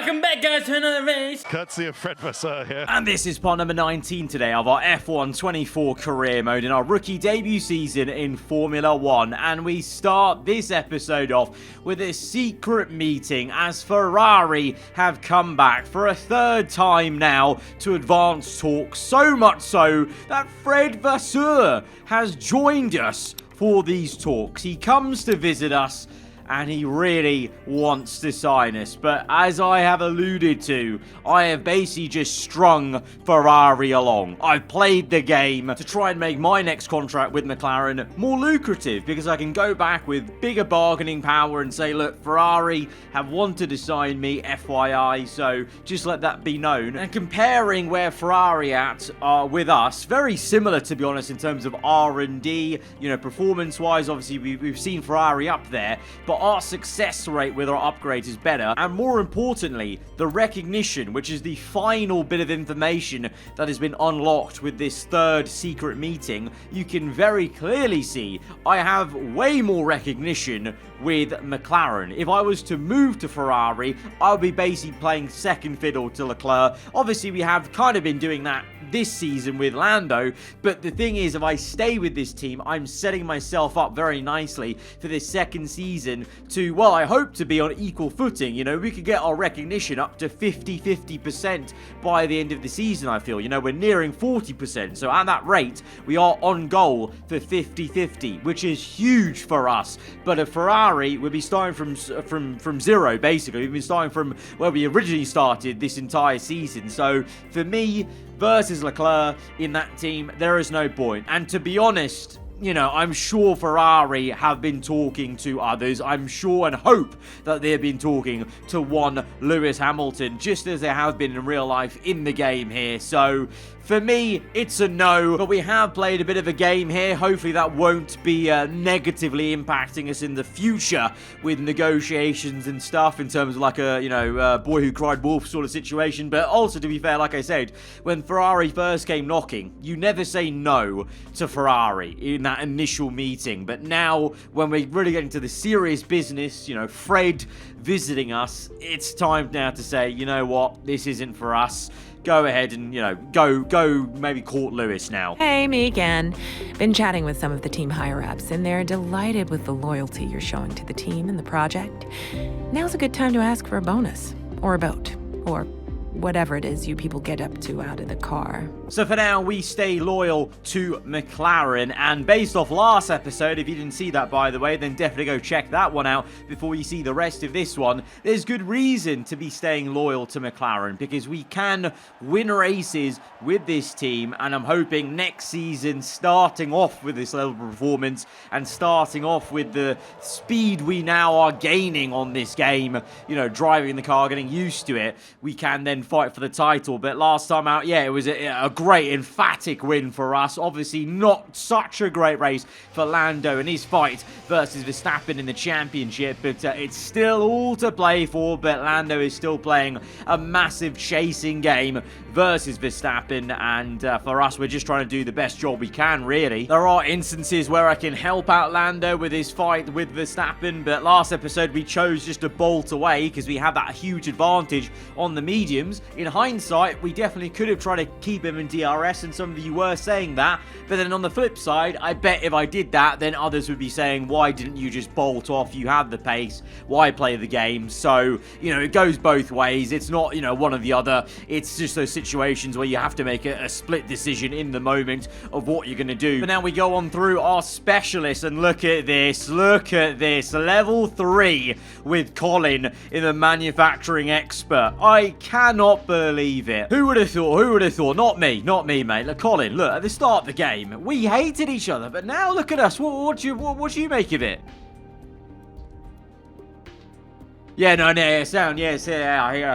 Welcome back, guys, to another race. Courtesy of Fred Vasseur here. And this is part number 19 today of our F1 24 career mode in our rookie debut season in Formula 1. And we start this episode off with a secret meeting as Ferrari have come back for a third time now to advance talks. So much so that Fred Vasseur has joined us for these talks. He comes to visit us and he really wants to sign us. But as I have alluded to, I have basically just strung Ferrari along. I've played the game to try and make my next contract with McLaren more lucrative, because I can go back with bigger bargaining power and say, look, Ferrari have wanted to sign me, FYI, so just let that be known. And comparing where Ferrari are with us, very similar, to be honest, in terms of R&D, performance-wise. Obviously, we've seen Ferrari up there, but our success rate with our upgrades is better, and more importantly, the recognition, which is the final bit of information that has been unlocked with this third secret meeting. You can very clearly see I have way more recognition with McLaren. If I was to move to Ferrari, I would be basically playing second fiddle to Leclerc. Obviously, we have kind of been doing that this season with Lando, but the thing is, if I stay with this team, I'm setting myself up very nicely for this second season to, well, I hope to be on equal footing. We could get our recognition up to 50% by the end of the season, I feel. We're nearing 40%, so at that rate, we are on goal for 50-50, which is huge for us. But a Ferrari would be starting from zero, basically. We've been starting from where we originally started this entire season. So for me versus Leclerc in that team, there is no point. And to be honest, I'm sure Ferrari have been talking to others. I'm sure and hope that they have been talking to one Lewis Hamilton, just as they have been in real life in the game here. So for me, it's a no, but we have played a bit of a game here. Hopefully that won't be negatively impacting us in the future with negotiations and stuff, in terms of like a, boy who cried wolf sort of situation. But also, to be fair, like I said, when Ferrari first came knocking, you never say no to Ferrari in that initial meeting. But now, when we're really getting to the serious business, Fred visiting us, it's time now to say, you know what, this isn't for us. Go ahead and, go maybe court Lewis now. Hey, me again. Been chatting with some of the team higher-ups, and they're delighted with the loyalty you're showing to the team and the project. Now's a good time to ask for a bonus, or a boat, or whatever it is you people get up to out of the car. So for now, we stay loyal to McLaren, and based off last episode, if you didn't see that, by the way, then definitely go check that one out before you see the rest of this one. There's good reason to be staying loyal to McLaren, because we can win races with this team, and I'm hoping next season, starting off with this level of performance and starting off with the speed we now are gaining on this game, driving the car, getting used to it, we can then fight for the title. But last time out, yeah, it was a great emphatic win for us. Obviously not such a great race for Lando and his fight versus Verstappen in the championship, but it's still all to play for. But Lando is still playing a massive chasing game versus Verstappen, and for us, we're just trying to do the best job we can, really. There are instances where I can help out Lando with his fight with Verstappen, but last episode we chose just to bolt away because we have that huge advantage on the mediums. In hindsight, we definitely could have tried to keep him in DRS, and some of you were saying that, but then on the flip side, I bet if I did that, then others would be saying, why didn't you just bolt off? You have the pace, why play the game? So, it goes both ways. It's not, one or the other. It's just those situations where you have to make a split decision in the moment of what you're going to do. But now we go on through our specialists, and look at this, level 3 with Colin in the manufacturing expert. I cannot believe it. Who would have thought? Not me, mate. Look, Colin, look, at the start of the game, we hated each other, but now look at us. What do you make of it? Yeah, I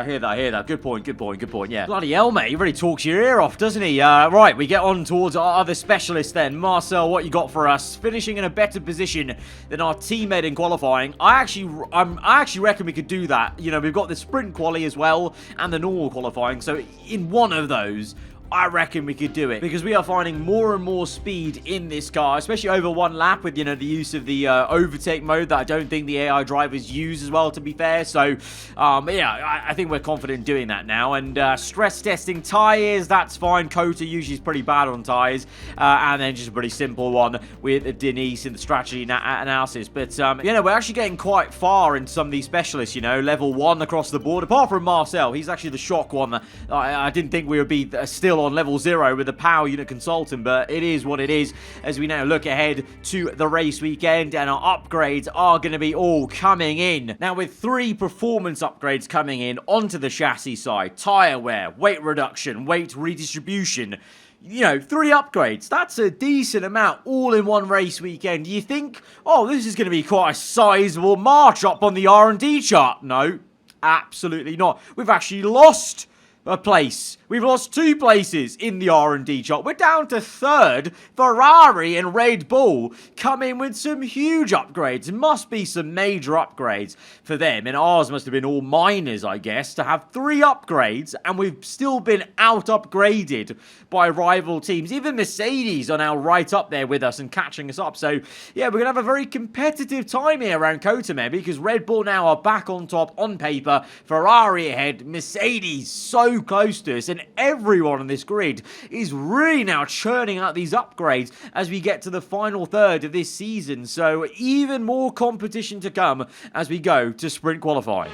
hear that. Good point, yeah. Bloody hell, mate, he really talks your ear off, doesn't he? Right, we get on towards our other specialist then. Marcel, what you got for us? Finishing in a better position than our teammate in qualifying. I actually reckon we could do that. We've got the sprint quali as well, and the normal qualifying, so in one of those, I reckon we could do it, because we are finding more and more speed in this car, especially over one lap with, the use of the overtake mode that I don't think the AI drivers use as well, to be fair. So, yeah, I think we're confident in doing that now. And stress testing tyres, that's fine. Kota usually is pretty bad on tyres. And then just a pretty simple one with Denise in the strategy analysis. But, we're actually getting quite far in some of these specialists, level 1 across the board. Apart from Marcel, he's actually the shock one. I didn't think we would be still on level 0 with the power unit consultant, but it is what it is as we now look ahead to the race weekend, and our upgrades are going to be all coming in. Now, with 3 performance upgrades coming in onto the chassis side, tyre wear, weight reduction, weight redistribution, 3 upgrades. That's a decent amount all in one race weekend. Do you think, this is going to be quite a sizable march up on the R&D chart? No, absolutely not. We've actually lost a place. We've lost 2 places in the R&D chart. We're down to 3rd. Ferrari and Red Bull come in with some huge upgrades. Must be some major upgrades for them. And ours must have been all minors, I guess, to have 3 upgrades. And we've still been out-upgraded by rival teams. Even Mercedes are now right up there with us and catching us up. So, yeah, we're going to have a very competitive time here around Kota, maybe, because Red Bull now are back on top on paper. Ferrari ahead. Mercedes so close to us. And everyone on this grid is really now churning out these upgrades as we get to the final third of this season. So even more competition to come as we go to sprint qualifying.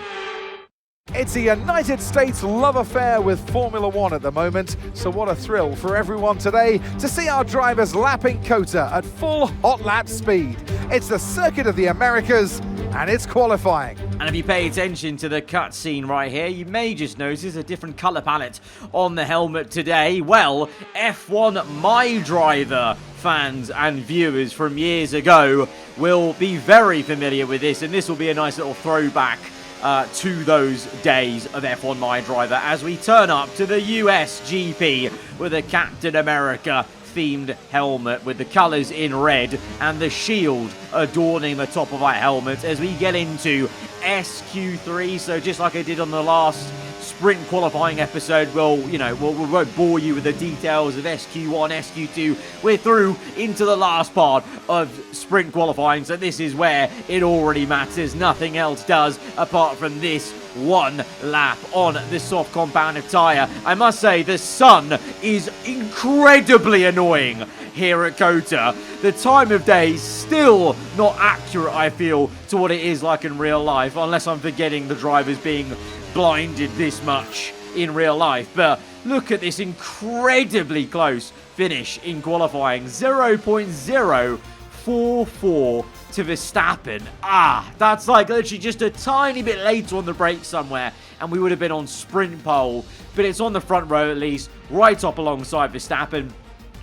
It's a United States love affair with Formula One at the moment, so what a thrill for everyone today to see our drivers lapping Kota at full hot lap speed. It's the Circuit of the Americas, and it's qualifying. And if you pay attention to the cutscene right here, you may just notice a different colour palette on the helmet today. Well, F1 My Driver fans and viewers from years ago will be very familiar with this, and this will be a nice little throwback to those days of F1 My Driver as we turn up to the US GP with a Captain America themed helmet with the colours in red and the shield adorning the top of our helmet as we get into SQ3. So just like I did on the last sprint qualifying episode, we won't bore you with the details of SQ1, SQ2. We're through into the last part of sprint qualifying, so this is where it already matters. Nothing else does apart from this one lap on the soft compounded tyre. I must say, the sun is incredibly annoying here at Kota. The time of day is still not accurate, I feel, to what it is like in real life, unless I'm forgetting the drivers being blinded this much in real life. But look at this incredibly close finish in qualifying. 0.044 to Verstappen. That's like literally just a tiny bit later on the brake somewhere, and we would have been on sprint pole. But it's on the front row at least, right up alongside Verstappen.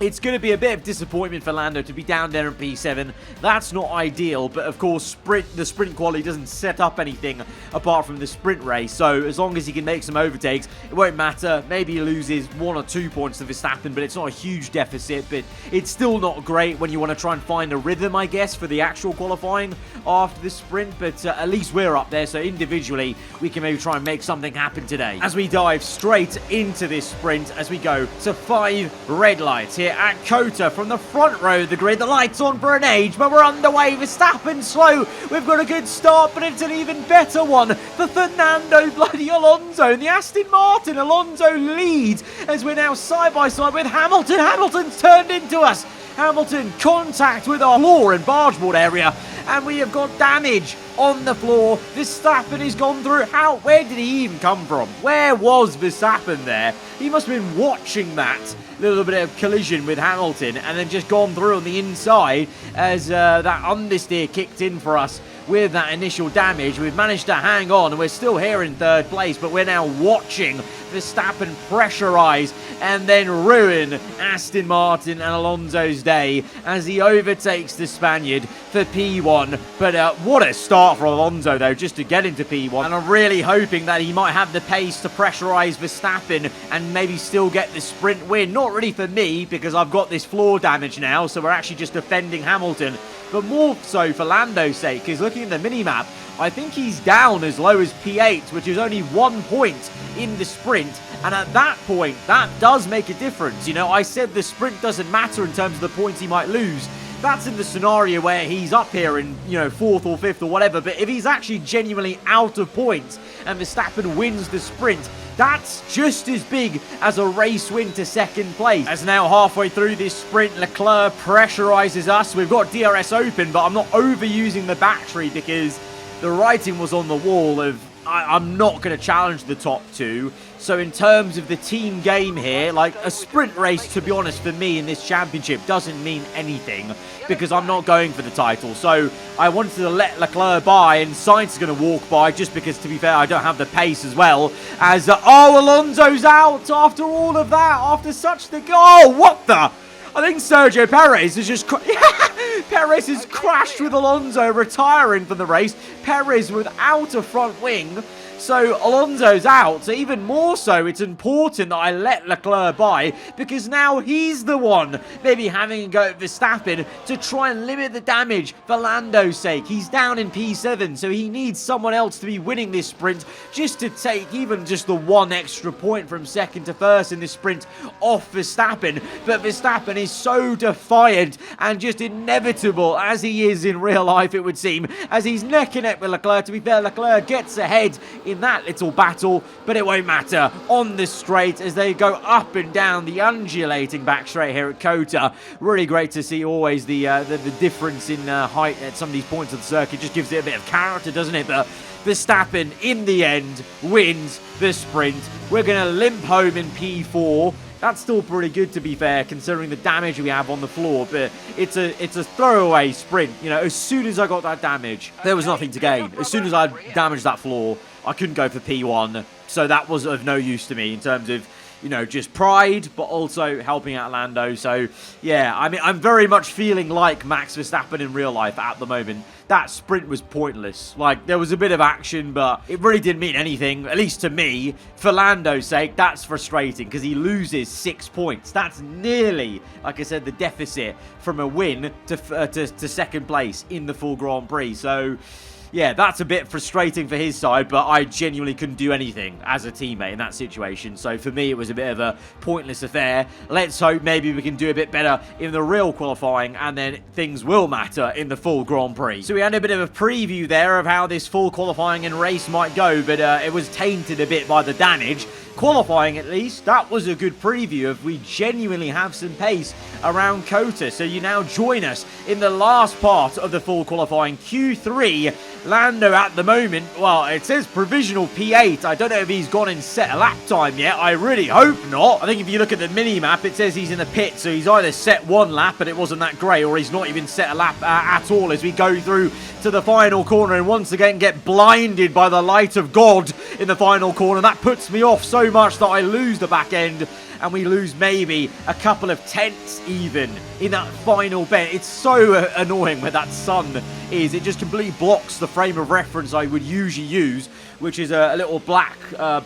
It's going to be a bit of disappointment for Lando to be down there in P7. That's not ideal, but of course the sprint quality doesn't set up anything apart from the sprint race. So as long as he can make some overtakes, it won't matter. Maybe he loses 1 or 2 points to Verstappen, but it's not a huge deficit. But it's still not great when you want to try and find a rhythm, I guess, for the actual qualifying after the sprint. But at least we're up there, so individually we can maybe try and make something happen today. As we dive straight into this sprint, as we go to 5 red lights here at Kota from the front row of the grid. The lights on for an age, but we're underway. Verstappen slow. We've got a good start, but it's an even better one for Fernando bloody Alonso. And the Aston Martin Alonso leads as we're now side by side with Hamilton. Hamilton's turned into us. Hamilton contact with our floor and bargeboard area, and we have got damage on the floor. Verstappen has gone through. Where did he even come from? Where was Verstappen there? He must have been watching that little bit of collision with Hamilton and then just gone through on the inside as that understeer kicked in for us with that initial damage. We've managed to hang on, and we're still here in 3rd place, but we're now watching Verstappen pressurise and then ruin Aston Martin and Alonso's day as he overtakes the Spaniard for P1. But what a start for Alonso, though, just to get into P1. And I'm really hoping that he might have the pace to pressurise Verstappen and maybe still get the sprint win. Not really for me, because I've got this floor damage now, so we're actually just defending Hamilton but more so for Lando's sake, because looking at the mini-map, I think he's down as low as P8, which is only 1 point in the sprint. And at that point, that does make a difference. You know, I said the sprint doesn't matter in terms of the points he might lose. That's in the scenario where he's up here in, you know, 4th or 5th or whatever. But if he's actually genuinely out of points and Verstappen wins the sprint, that's just as big as a race win to 2nd place. As now halfway through this sprint, Leclerc pressurizes us. We've got DRS open, but I'm not overusing the battery because the writing was on the wall of I'm not going to challenge the top 2. So in terms of the team game here, like a sprint race, to be honest, for me in this championship doesn't mean anything because I'm not going for the title. So I wanted to let Leclerc by, and Sainz is going to walk by just because, to be fair, I don't have the pace as well. As, oh, Alonso's out after all of that, after such the... Oh, what the... I think Sergio Perez has just... Perez has crashed with Alonso, retiring from the race. Perez without a front wing. So Alonso's out. So even more so, it's important that I let Leclerc by because now he's the one maybe having a go at Verstappen to try and limit the damage for Lando's sake. He's down in P7, so he needs someone else to be winning this sprint just to take even just the 1 extra point from 2nd to 1st in this sprint off Verstappen. But Verstappen is so defiant and just inevitable as he is in real life, it would seem, as he's neck and neck with Leclerc. To be fair, Leclerc gets ahead in that little battle, but it won't matter on the straight as they go up and down the undulating back straight here at COTA. Really great to see always the difference in height at some of these points of the circuit. Just gives it a bit of character, doesn't it? But Verstappen, in the end, wins the sprint. We're going to limp home in P4. That's still pretty good, to be fair, considering the damage we have on the floor, but it's a throwaway sprint. You know, as soon as I got that damage, there was nothing to gain. As soon as I damaged that floor, I couldn't go for P1, so that was of no use to me in terms of, you know, just pride, but also helping out Lando. So, yeah, I mean, I'm very much feeling like Max Verstappen in real life at the moment. That sprint was pointless. Like, there was a bit of action, but it really didn't mean anything, at least to me. For Lando's sake, that's frustrating because he loses 6 points. That's nearly, like I said, the deficit from a win to 2nd place in the full Grand Prix. So, yeah, that's a bit frustrating for his side, but I genuinely couldn't do anything as a teammate in that situation. So for me, it was a bit of a pointless affair. Let's hope maybe we can do a bit better in the real qualifying, and then things will matter in the full Grand Prix. So we had a bit of a preview there of how this full qualifying and race might go, but it was tainted a bit by the damage. Qualifying, at least, that was a good preview of we genuinely have some pace around COTA. So you now join us in the last part of the full qualifying Q3. Lando at the moment, well, it says provisional P8. I don't know if he's gone and set a lap time yet. I really hope not. I think if you look at the mini-map, it says he's in the pit. So he's either set 1 lap, but it wasn't that great, or he's not even set a lap at all as we go through to the final corner and once again get blinded by the light of God in the final corner. That puts me off so much that I lose the back end, and we lose maybe a couple of tenths even in that final bend. It's so annoying where that sun is. It just completely blocks the frame of reference I would usually use, which is a little black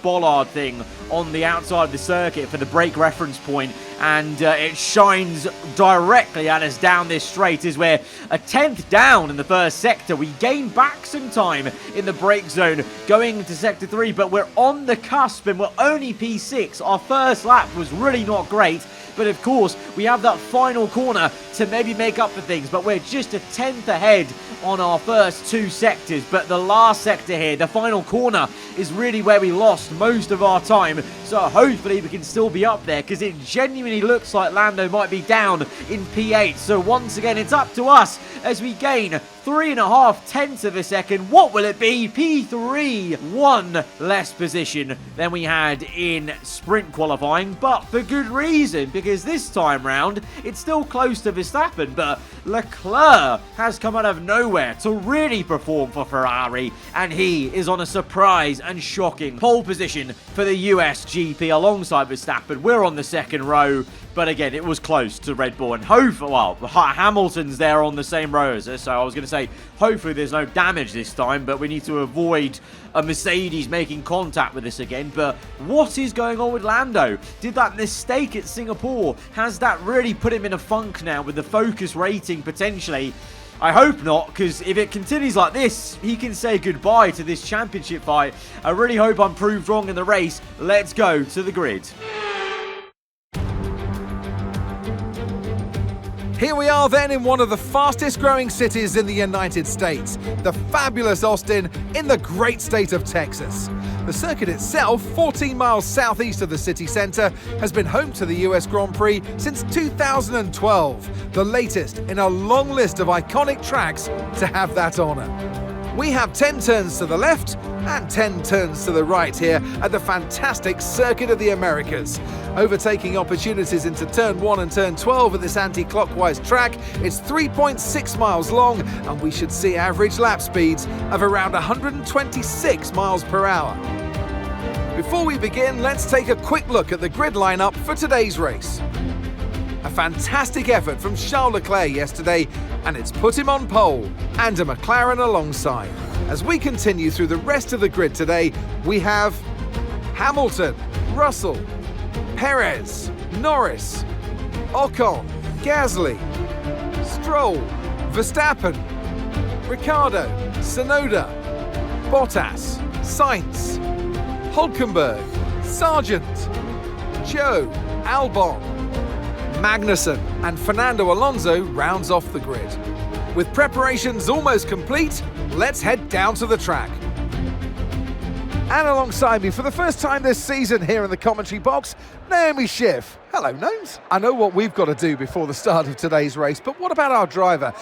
bollard thing on the outside of the circuit for the brake reference point, and it shines directly at us down this straight as we're a 10th down in the first sector. We gain back some time in the brake zone going into sector 3, but we're on the cusp and we're only P6. Our first lap was really not great, but of course we have that final corner to maybe make up for things, but we're just a 10th ahead on our first 2 sectors. But the last sector here, the final corner, is really where we lost most of our time, so hopefully we can still be up there because it genuinely looks like Lando might be down in P8. So once again, it's up to us as we gain 3.5 tenths of a second. What will it be? P3. 1 less position than we had in sprint qualifying, but for good reason, because this time round it's still close to Verstappen, but Leclerc has come out of nowhere to really perform for Ferrari, and he is on a surprise and shocking pole position for the US GP alongside Verstappen. We're on the 2nd row, but again, it was close to Red Bull, and Hamilton's there on the same row as us, so I was going to say, hopefully there's no damage this time, but we need to avoid a Mercedes making contact with us again. But what is going on with Lando? Did that mistake at Singapore, has that really put him in a funk now with the focus rating potentially? I hope not, because if it continues like this, he can say goodbye to this championship fight. I really hope I'm proved wrong in the race. Let's go to the grid. Here we are then in one of the fastest growing cities in the United States, the fabulous Austin in the great state of Texas. The circuit itself, 14 miles southeast of the city centre, has been home to the US Grand Prix since 2012, the latest in a long list of iconic tracks to have that honour. We have 10 turns to the left and 10 turns to the right here at the fantastic Circuit of the Americas. Overtaking opportunities into turn 1 and turn 12 of this anti-clockwise track. It's 3.6 miles long and we should see average lap speeds of around 126 miles per hour. Before we begin, let's take a quick look at the grid lineup for today's race. A fantastic effort from Charles Leclerc yesterday, and it's put him on pole, and a McLaren alongside. As we continue through the rest of the grid today, we have Hamilton, Russell, Perez, Norris, Ocon, Gasly, Stroll, Verstappen, Ricciardo, Tsunoda, Bottas, Sainz, Hülkenberg, Sargent, Joe, Albon, Magnussen, and Fernando Alonso rounds off the grid. With preparations almost complete, let's head down to the track. And alongside me for the first time this season here in the commentary box, Naomi Schiff. Hello, Gnomes. I know what we've got to do before the start of today's race, but what about our driver?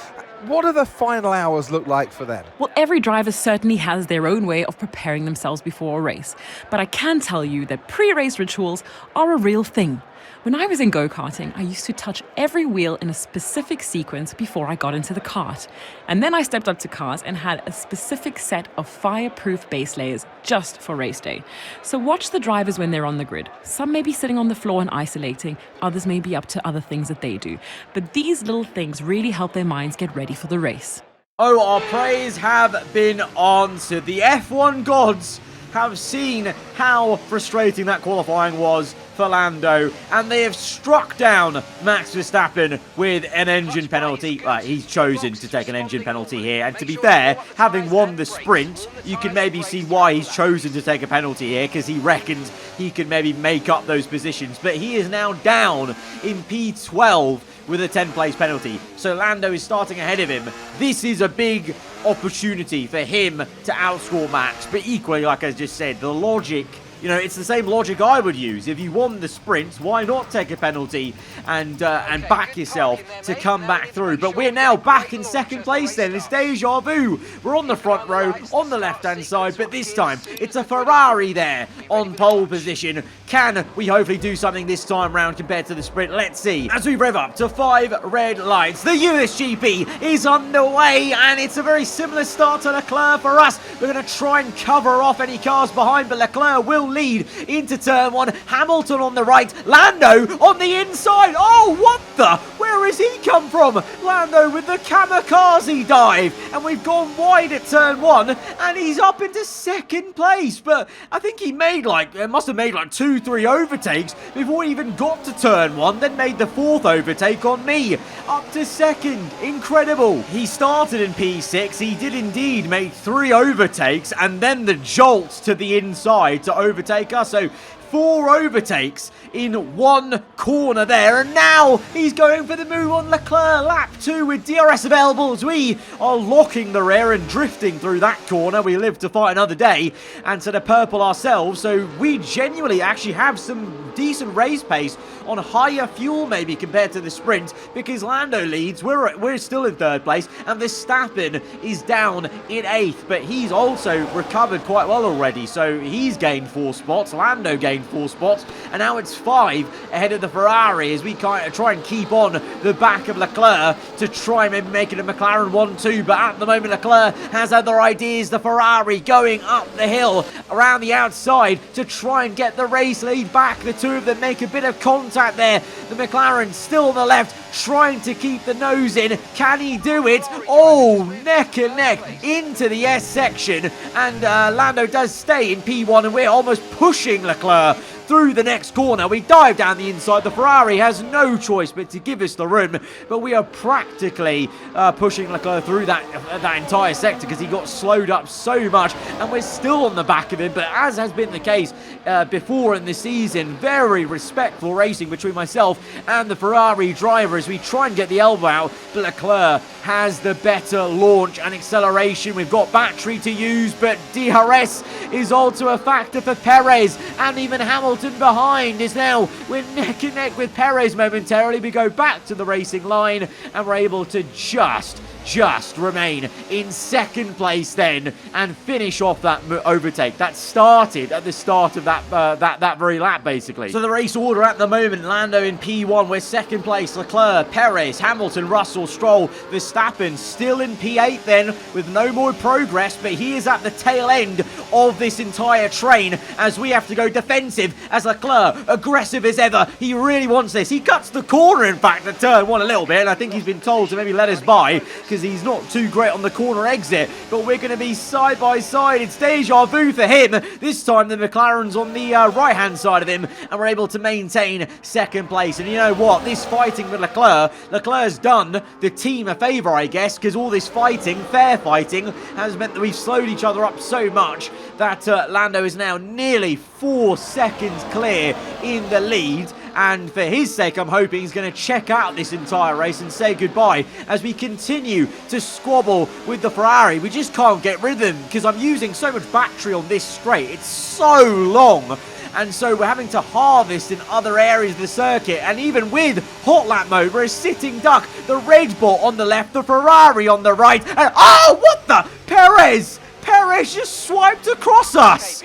What do the final hours look like for them? Well, every driver certainly has their own way of preparing themselves before a race. But I can tell you that pre-race rituals are a real thing. When I was in go-karting, I used to touch every wheel in a specific sequence before I got into the kart. And then I stepped up to cars and had a specific set of fireproof base layers just for race day. So watch the drivers when they're on the grid. Some may be sitting on the floor and isolating, others may be up to other things that they do. But these little things really help their minds get ready for the race. Oh, our praise have been answered. The F1 gods have seen how frustrating that qualifying was for Lando, and they have struck down Max Verstappen with an engine penalty. He's chosen to take an engine penalty here, and to be fair, having won the sprint, you can maybe see why he's chosen to take a penalty here, because he reckons he can maybe make up those positions. But he is now down in P12 with a 10th place penalty. So Lando is starting ahead of him. This is a big opportunity for him to outscore Max. But equally, like I just said, the logic, it's the same logic I would use. If you won the sprint, why not take a penalty and back yourself to come back through? But we're now back in second place then. It's deja vu. We're on the front row, on the left-hand side, but this time it's a Ferrari there on pole position. Can we hopefully do something this time round compared to the sprint? Let's see. As we rev up to 5 red lights, the USGP is underway, and it's a very similar start to Leclerc for us. We're going to try and cover off any cars behind, but Leclerc will lead into turn 1. Hamilton on the right, Lando on the inside. Oh, what the? Where has he come from? Lando with the kamikaze dive, and we've gone wide at turn 1, and he's up into second place. But I think he must have made 2-3 overtakes before he even got to turn 1, then made the 4th overtake on me. Up to second. Incredible. He started in P6. He did indeed make 3 overtakes, and then the jolt to the inside to overtake us. So 4 overtakes in 1 corner there, and now he's going for the move on Leclerc. Lap 2 with DRS available as we are locking the rear and drifting through that corner. We live to fight another day, and to the purple ourselves, so we genuinely actually have some decent race pace on higher fuel maybe compared to the sprint, because Lando leads, we're still in 3rd place, and Verstappen is down in 8th, but he's also recovered quite well already, so he's gained 4 spots, Lando gained 4 spots, and now it's 5 ahead of the Ferrari as we kind of try and keep on the back of Leclerc to try and maybe make it a McLaren 1-2, but at the moment Leclerc has other ideas. The Ferrari going up the hill around the outside to try and get the race lead back. The two of them make a bit of contact there. The McLaren still on the left, trying to keep the nose in. Can he do it? Oh, neck and neck into the S section, and Lando does stay in P1, and we're almost pushing Leclerc through the next corner. We dive down the inside. The Ferrari has no choice but to give us the room, but we are practically pushing Leclerc through that entire sector because he got slowed up so much, and we're still on the back of him. But as has been the case before in the season, very respectful racing between myself and the Ferrari driver as we try and get the elbow out, but Leclerc has the better launch and acceleration. We've got battery to use, but DRS is also a factor for Perez, and even Hamilton behind is now, we're neck and neck with Perez momentarily. We go back to the racing line and we're able to just remain in second place then and finish off that overtake that started at the start of that very lap, basically. So the race order at the moment: Lando in P1, we're second place, Leclerc, Perez, Hamilton, Russell, Stroll, Verstappen still in P8 then with no more progress, but he is at the tail end of this entire train as we have to go defensive as Leclerc, aggressive as ever. He really wants this. He cuts the corner, in fact, at turn one a little bit, and I think he's been told to maybe let us by because he's not too great on the corner exit, but we're going to be side by side. It's deja vu for him. This time the McLaren's on the right hand side of him, and we're able to maintain second place. And you know what, this fighting with Leclerc's done the team a favour, I guess, because all this fighting, fair fighting, has meant that we've slowed each other up so much that Lando is now nearly 4 seconds clear in the lead. And for his sake, I'm hoping he's going to check out this entire race and say goodbye as we continue to squabble with the Ferrari. We just can't get rid of them because I'm using so much battery on this straight. It's so long. And so we're having to harvest in other areas of the circuit. And even with hot lap mode, we're a sitting duck. The Red Bull on the left, the Ferrari on the right. And, oh, what the? Perez just swiped across us.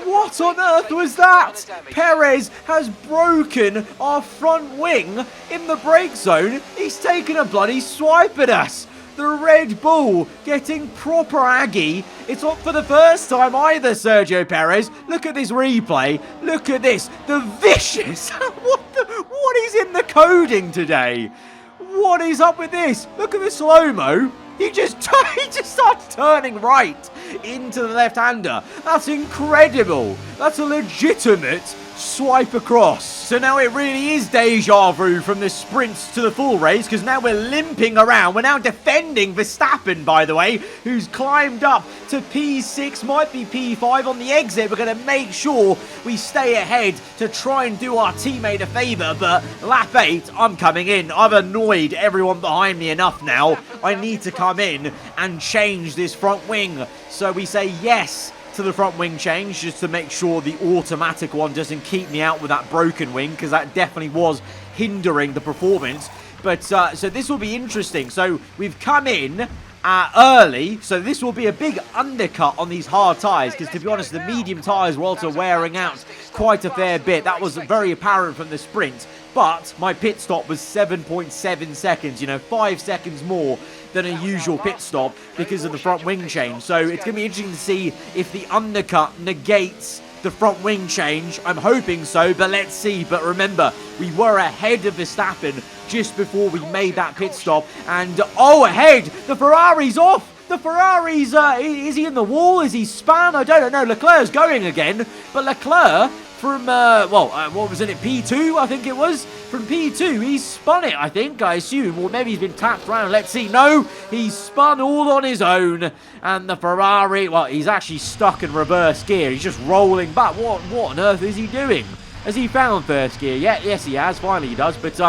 What on earth was that? Perez has broken our front wing in the brake zone. He's taken a bloody swipe at us. The Red Bull getting proper aggy. It's not for the first time either, Sergio Perez. Look at this replay. Look at this. The vicious. What is in the coding today? What is up with this? Look at the slow-mo. He just starts turning right into the left-hander. That's incredible. That's a legitimate swipe across. So now it really is deja vu from the sprints to the full race, because now we're limping around. We're now defending Verstappen, by the way, who's climbed up to P6, might be P5 on the exit. We're going to make sure we stay ahead to try and do our teammate a favour, but lap 8, I'm coming in. I've annoyed everyone behind me enough now. I need to come in and change this front wing. So we say yes to the front wing change, just to make sure the automatic one doesn't keep me out with that broken wing, because that definitely was hindering the performance. But so this will be interesting. So we've come in early, so this will be a big undercut on these hard tyres, because to be honest, the medium tyres were also wearing out quite a fair bit. That was very apparent from the sprint, but my pit stop was 7.7 seconds, you know, 5 seconds more than a usual pit stop because of the front wing change. So it's going to be interesting to see if the undercut negates the front wing change. I'm hoping so, but let's see. But remember, we were ahead of Verstappen just before we made that pit stop. And, oh, ahead! The Ferrari's off! The Ferrari's, is he in the wall? Is he spun? I don't know. Leclerc's going again. But Leclerc, from, what was it, P2, I think it was? From P2, he's spun it, I think, I assume. Or maybe he's been tapped around. Let's see. No, he's spun all on his own. And the Ferrari, well, he's actually stuck in reverse gear. He's just rolling back. What on earth is he doing? Has he found first gear yet? Yes, he has. Finally, he does. But,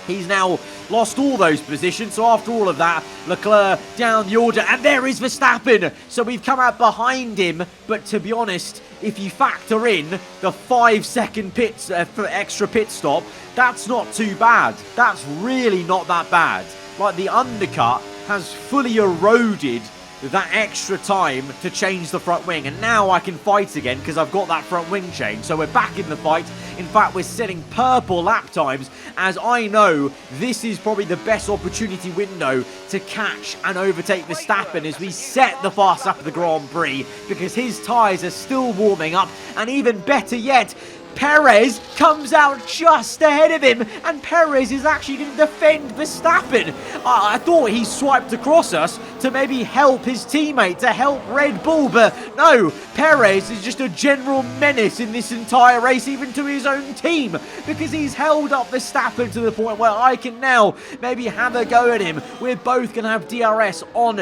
he's now lost all those positions. So after all of that, Leclerc down the order. And there is Verstappen. So we've come out behind him. But to be honest, if you factor in the 5-second extra pit stop, that's not too bad. That's really not that bad. Like, the undercut has fully eroded that extra time to change the front wing, and now I can fight again because I've got that front wing change. So we're back in the fight. In fact, we're setting purple lap times, as I know this is probably the best opportunity window to catch and overtake Verstappen as we set the fast lap of the Grand Prix, because his tyres are still warming up. And even better yet, Perez comes out just ahead of him, and Perez is actually going to defend Verstappen. I thought he swiped across us to maybe help his teammate, to help Red Bull, but no, Perez is just a general menace in this entire race, even to his own team, because he's held up Verstappen to the point where I can now maybe have a go at him. We're both going to have DRS on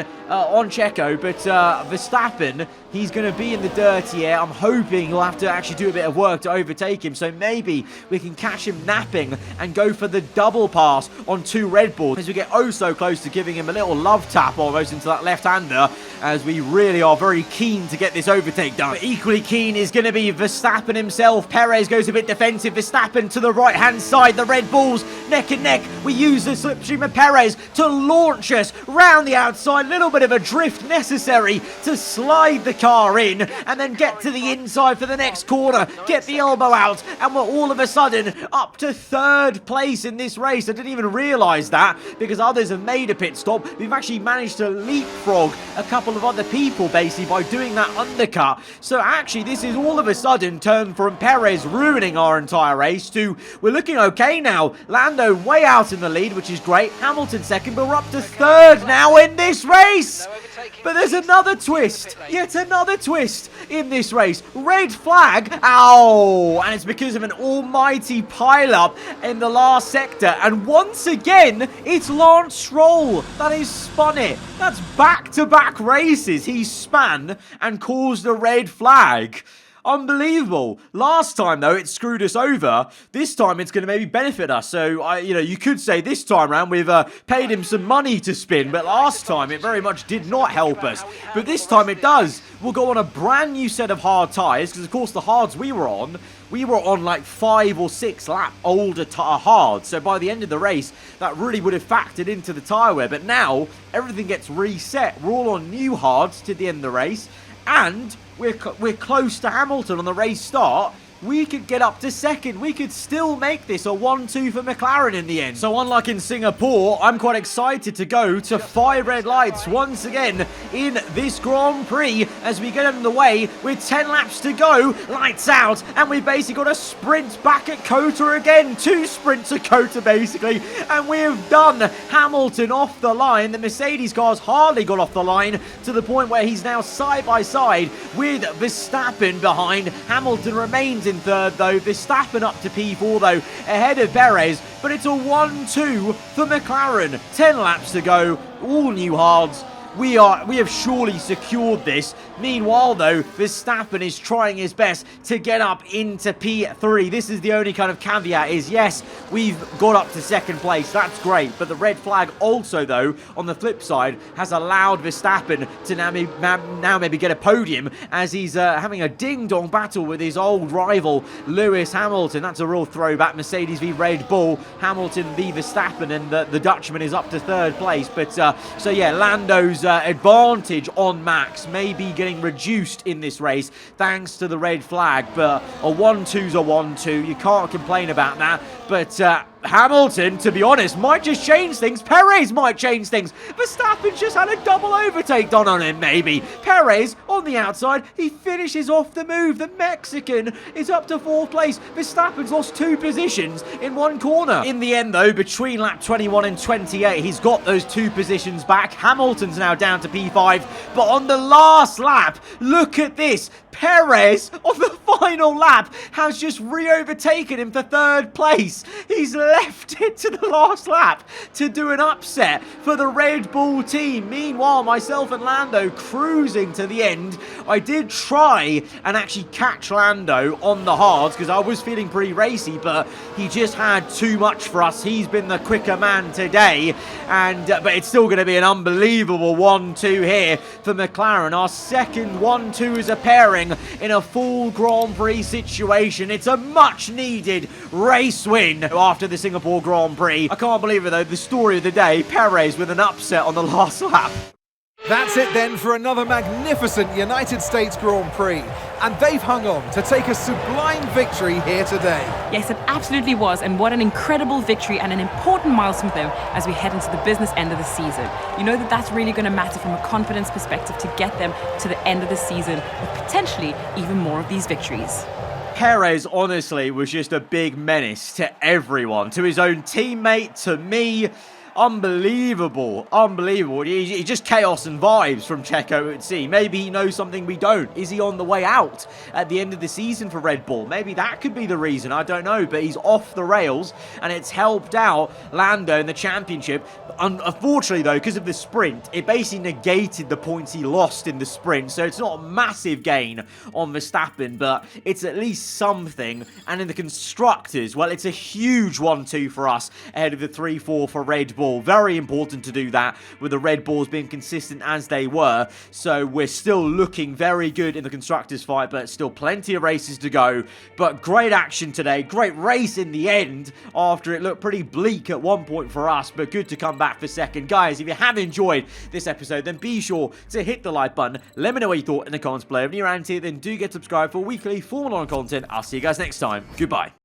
Checo, but Verstappen, he's going to be in the dirty air. I'm hoping he'll have to actually do a bit of work to overtake him, so maybe we can catch him napping and go for the double pass on 2 Red Bulls as we get oh so close to giving him a little love tap almost into that left-hander, as we really are very keen to get this overtake done. But equally keen is going to be Verstappen himself. Perez goes a bit defensive. Verstappen to the right-hand side. The Red Bulls neck and neck. We use the slipstream of Perez to launch us round the outside. Little bit of a drift necessary to slide the car in and then get to the inside for the next corner. Get the elbow out, and we're all of a sudden up to 3rd place in this race. I didn't even realise that because others have made a pit stop. We've actually managed to leapfrog a couple of other people basically by doing that undercut. So actually this is all of a sudden turned from Perez ruining our entire race to we're looking okay now. Lando way out in the lead, which is great. Hamilton second, but we're up to 3rd now in this race. But there's another twist, yet another twist in this race. Red flag, ow! And it's because of an almighty pile-up in the last sector. And once again, it's Lance Stroll that has spun it. That's back-to-back races he span and caused a red flag. Unbelievable. Last time, though, it screwed us over. This time, it's going to maybe benefit us. So, you could say this time around, we've paid him some money to spin. But last time, it very much did not help us. But this time, it does. We'll go on a brand new set of hard tyres. Because, of course, the hards we were on like 5 or 6 lap older hards. So, by the end of the race, that really would have factored into the tyre wear. But now, everything gets reset. We're all on new hards to the end of the race. And we're close to Hamilton on the race start. We could get up to 2nd. We could still make this a 1-2 for McLaren in the end. So unlike in Singapore, I'm quite excited to go to 5 red lights once again in this Grand Prix as we get underway with 10 laps to go. Lights out, and we basically got a sprint back at Cota again. 2 sprints at Cota basically, and we have done Hamilton off the line. The Mercedes car's hardly got off the line to the point where he's now side by side with Verstappen behind. Hamilton remains in 3rd though. Verstappen up to P4 though, ahead of Perez, but it's a 1-2 for McLaren. 10 laps to go, all new hards. We have surely secured this. Meanwhile, though, Verstappen is trying his best to get up into P3. This is the only kind of caveat is, yes, we've got up to 2nd place. That's great. But the red flag also, though, on the flip side, has allowed Verstappen to now maybe get a podium as he's having a ding-dong battle with his old rival, Lewis Hamilton. That's a real throwback. Mercedes v Red Bull, Hamilton v Verstappen, and the Dutchman is up to 3rd place. But, so yeah, Lando's advantage on Max may be getting reduced in this race thanks to the red flag, but a 1-2's a 1-2. You can't complain about that. But Hamilton, to be honest, might just change things. Perez might change things. Verstappen's just had a double overtake done on him, maybe. Perez, on the outside, he finishes off the move. The Mexican is up to 4th place. Verstappen's lost 2 positions in 1 corner. In the end, though, between lap 21 and 28, he's got those 2 positions back. Hamilton's now down to P5. But on the last lap, look at this. Perez, on the final lap, has just re-overtaken him for 3rd place. He's left it to the last lap to do an upset for the Red Bull team. Meanwhile, myself and Lando cruising to the end. I did try and actually catch Lando on the hards because I was feeling pretty racy, but he just had too much for us. He's been the quicker man today, and but it's still going to be an unbelievable 1-2 here for McLaren. Our 2nd 1-2 as a pairing in a full Grand Prix situation. It's a much needed race win after the Singapore Grand Prix. I can't believe it though, the story of the day, Perez with an upset on the last lap. That's it then for another magnificent United States Grand Prix. And they've hung on to take a sublime victory here today. Yes, it absolutely was, and what an incredible victory and an important milestone for them as we head into the business end of the season. You know that's really going to matter from a confidence perspective to get them to the end of the season with potentially even more of these victories. Perez honestly was just a big menace to everyone, to his own teammate, to me. Unbelievable. He's just chaos and vibes from Checo at sea. Maybe he knows something we don't. Is he on the way out at the end of the season for Red Bull? Maybe that could be the reason. I don't know. But he's off the rails, and it's helped out Lando in the championship. Unfortunately, though, because of the sprint, it basically negated the points he lost in the sprint. So it's not a massive gain on Verstappen, but it's at least something. And in the constructors, well, it's a huge 1-2 for us ahead of the 3-4 for Red Bull. Very important to do that with the Red Bulls being consistent as they were. So we're still looking very good in the constructors fight, but still plenty of races to go. But great action today. Great race in the end after it looked pretty bleak at one point for us, but good to come back for second. Guys, if you have enjoyed this episode, then be sure to hit the like button. Let me know what you thought in the comments below. If you're around here, then do get subscribed for weekly Formula 1 content. I'll see you guys next time. Goodbye.